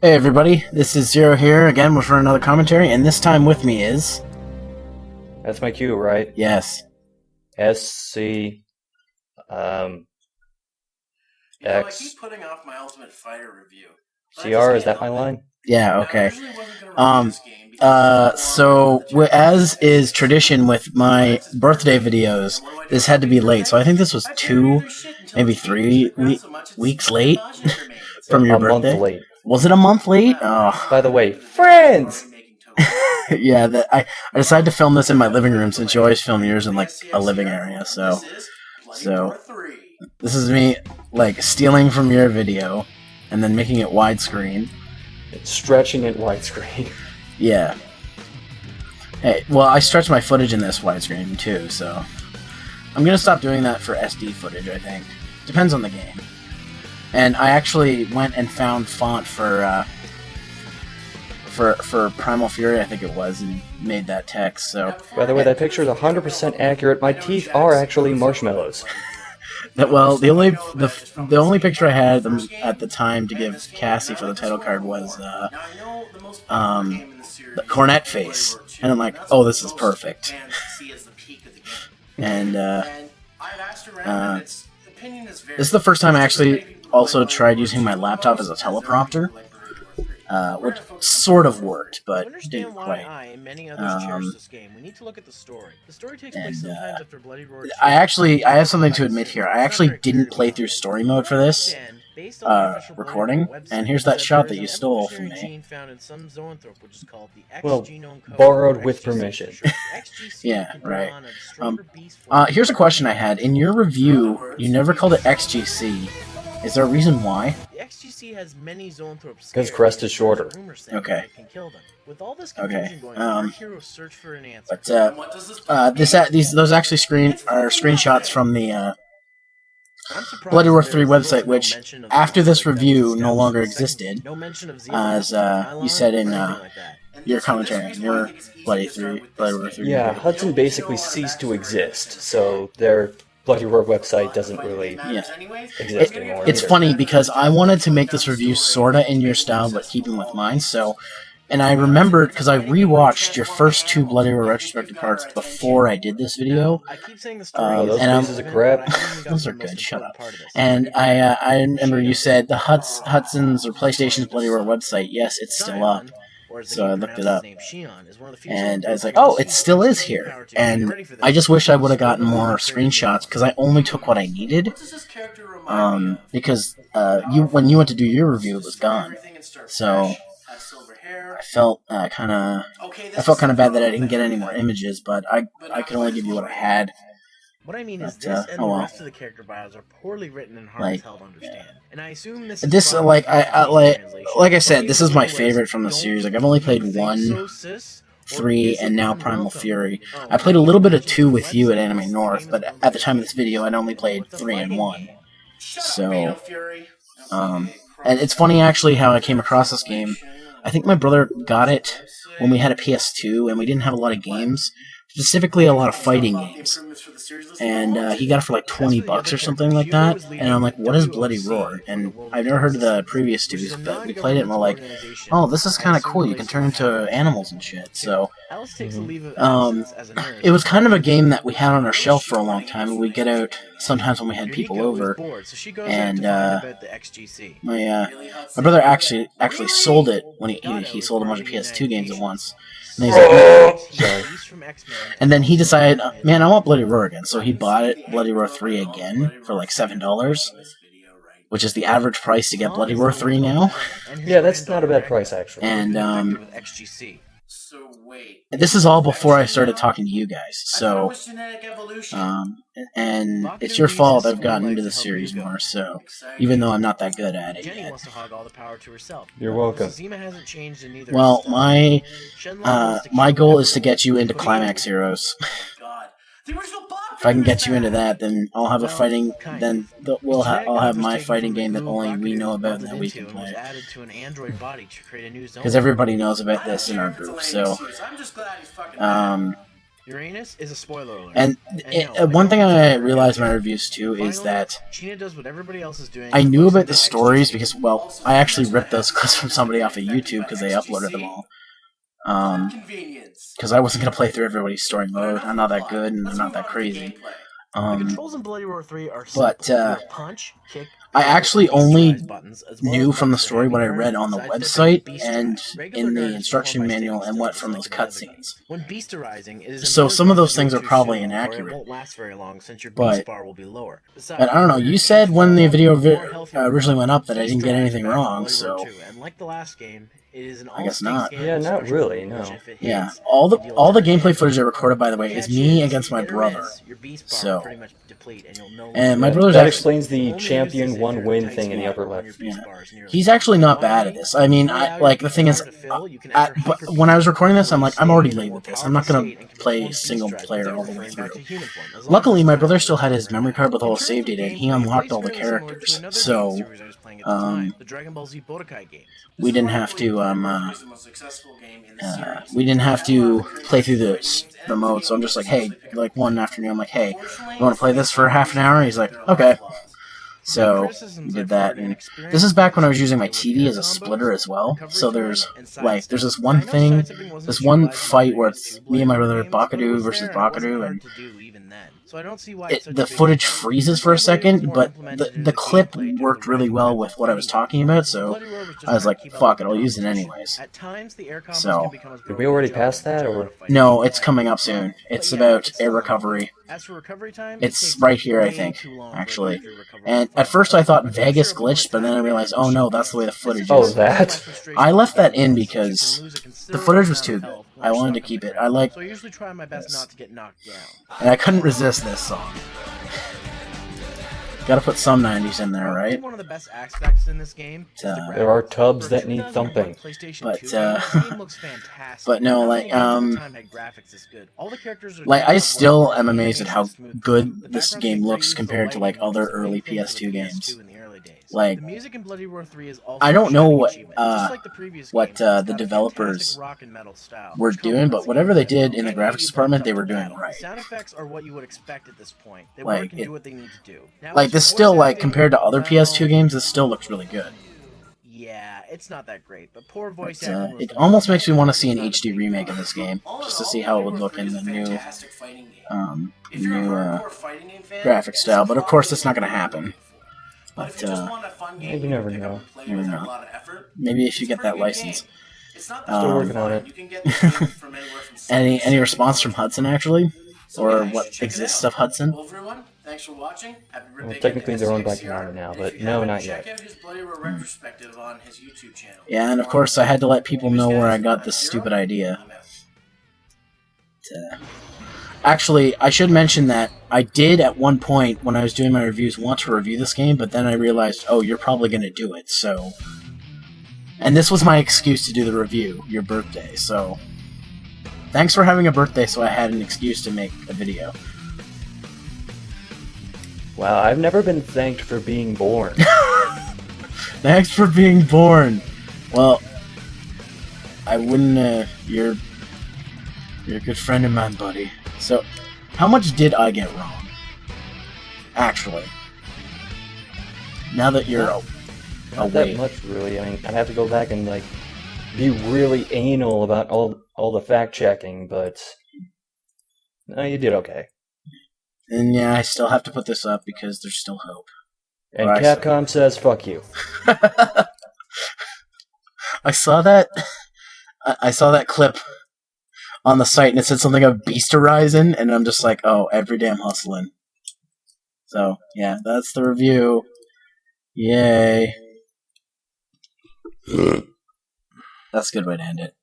Hey everybody, this is Zero here again for another commentary, and this time with me is... That's my cue, right? Yes. SC, I X, keep putting off my Ultimate Fighter review. CR, is that my line? Yeah, okay. As is tradition with my birthday videos, this had to be late, so I think this was 2, maybe 3 weeks late from your birthday. A month late. Was it a month late? Oh. By the way, friends! Yeah, I decided to film this in my living room since you always film yours in like a living area, so this is me like stealing from your video and then making it widescreen. It's stretching it widescreen. Yeah. Hey, well, I stretch my footage in this widescreen too, so I'm gonna stop doing that for SD footage, I think. Depends on the game. And I actually went and found font for Primal Fury, I think it was, and made that text. So. By the way, that picture is 100% accurate. My teeth are actually marshmallows. Well, the only picture I had at the time to give Cassie for the title card was the cornet face, and I'm like, oh, this is perfect. And this is the first time I actually also tried using my laptop as a teleprompter, which sort of worked, but didn't quite. I have something to admit here. I actually didn't play through story mode for this recording, and here's that shot that you stole from me. Well, borrowed with permission. Yeah, right. Here's a question I had. In your review, you never called it XGC. Is there a reason why? Because Crest is shorter. Okay. Okay. Those actually are screenshots from the Bloody Roar 3 website, which after this review no longer existed, as you said in your commentary, your Bloody Roar 3. Yeah, Hudson basically ceased to exist, so their Bloody Roar website doesn't really exist anymore. It's funny because I wanted to make this review sorta in your style, but keeping with mine. And I remembered because I rewatched your first 2 Bloody Roar retrospective parts before I did this video. Those pieces of crap. Those are good. Shut up. And I remember you said the Hudson's or PlayStation's Bloody Roar website. Yes, it's still up. So I looked it up, and I was like, oh, it still is here. And I just wish I would have gotten more screenshots, because I only took what I needed, because when you went to do your review, it was gone. So I felt kind of bad that I didn't get any more images, but I could only give you what I had. What I mean is this and the rest of the character bios are poorly written and hard to tell to understand. And I assume this like I said, this is my favorite from the series. Like, I've only played 1, 3, and now Primal Fury. I played a little bit of 2 with you at Anime North, but at the time of this video, I'd only played 3 and 1. So, and it's funny actually how I came across this game. I think my brother got it when we had a PS2 and we didn't have a lot of games. Specifically, a lot of fighting games, and he got it for like $20 or something like that. And I'm like, "What is Bloody Roar?" And I've never heard of the previous 2s, but we played it and we're like, "Oh, this is kind of cool. You can turn into animals and shit." So, it was kind of a game that we had on our shelf for a long time. And we'd get out sometimes when we had people over, and my brother actually sold it when he sold a bunch of PS2 games at once. And he's like, and then he decided, man, I want Bloody Roar again. So he bought it, Bloody Roar 3 again, for like $7, which is the average price to get Bloody Roar 3 now. Yeah, that's not a bad price, actually. And this is all before I started talking to you guys. So, and it's your fault I've gotten into the series more, so, even though I'm not that good at it yet. You're welcome. Well, my goal is to get you into Climax Heroes. If I can get you into that, then I'll have a fighting. Then I'll have my fighting game that only we know about and that we can play. Because everybody knows about this in our group. So, Uranus is a spoiler alert. And one thing I realized in my reviews too is that China does what everybody else is doing. I knew about the stories because, well, I actually ripped those clips from somebody off of YouTube because they uploaded them all. Because I wasn't going to play through everybody's story mode. I'm not that good and I'm not that crazy. The controls in Bloody Roar 3 are but simple. Punch, kick, I actually only knew from the story what I read on the website and in the instruction manual and what from those cutscenes. So some of those things are probably inaccurate. But I don't know, you said when the video originally went up that I didn't get anything wrong, so I guess not. Yeah, not really, no. Yeah, all the gameplay footage I recorded, by the way, is me against my brother. So, and my brother's that explains the champion one win thing in the upper left. Yeah. He's actually not bad at this. I mean, the thing is, but when I was recording this, I'm like, I'm already late with this. I'm not gonna play single player all the way through. Luckily, my brother still had his memory card with all the save data, and he unlocked all the characters. So, we didn't have to play through the mode. So I'm just like, hey, like one afternoon, I'm like, hey, you want to play this for half an hour? He's like, okay. So we did that, and this is back when I was using my TV as a splitter as well. So there's this one thing, this one fight where it's me and my brother Bakadu versus Bakadu, and the footage freezes for a second, but the clip worked really well with what I was talking about, so I was like, fuck it, I'll use it anyways. So, did we already pass that, or? No, it's coming up soon. It's about air recovery. It's right here, I think, actually. And at first I thought Vegas glitched, but then I realized, oh no, that's the way the footage is. Oh, that? I left that in because the footage was too good. I wanted to keep it. I like so I usually try my best not to get knocked down. And I couldn't resist this song. Gotta put some 90s in there, right? One of the best aspects in this game there are tubs that need thumping. But no, like I still am amazed at how good this game looks compared to like other early PS2 games. Like, I don't know what the developers were doing, but whatever they did in the graphics department, they were doing right. Sound effects are what you would expect at this point. They like, work and do what they need to do. Like this still, like compared to other PS2 games, this still looks really good. Yeah, it's not that great, but poor voice acting. It almost makes me want to see an HD remake of this game, just to see how it would look in the new graphic style. But of course, that's not going to happen. But you never know. Never know. Maybe if you get that license. Still working on it. Any response from Hudson actually, or what exists of Hudson? Well, technically they're owned by Konami now, but no, not yet. Yeah, and of course I had to let people know where I got this stupid idea. Actually, I should mention that I did at one point, when I was doing my reviews, want to review this game, but then I realized, oh, you're probably going to do it, so... And this was my excuse to do the review, your birthday, so... Thanks for having a birthday, so I had an excuse to make a video. Wow, I've never been thanked for being born. Thanks for being born! Well, I wouldn't, you're a good friend of mine, buddy. So, how much did I get wrong? Actually. Now that you're not that much, really. I mean, I'd have to go back and, like, be really anal about all the fact-checking, but... No, you did okay. And yeah, I still have to put this up because there's still hope. And Capcom says, fuck you. I saw that clip on the site, and it said something of Beast Horizon, and I'm just like, oh, every damn hustling. So, yeah, that's the review. Yay. That's a good way to end it.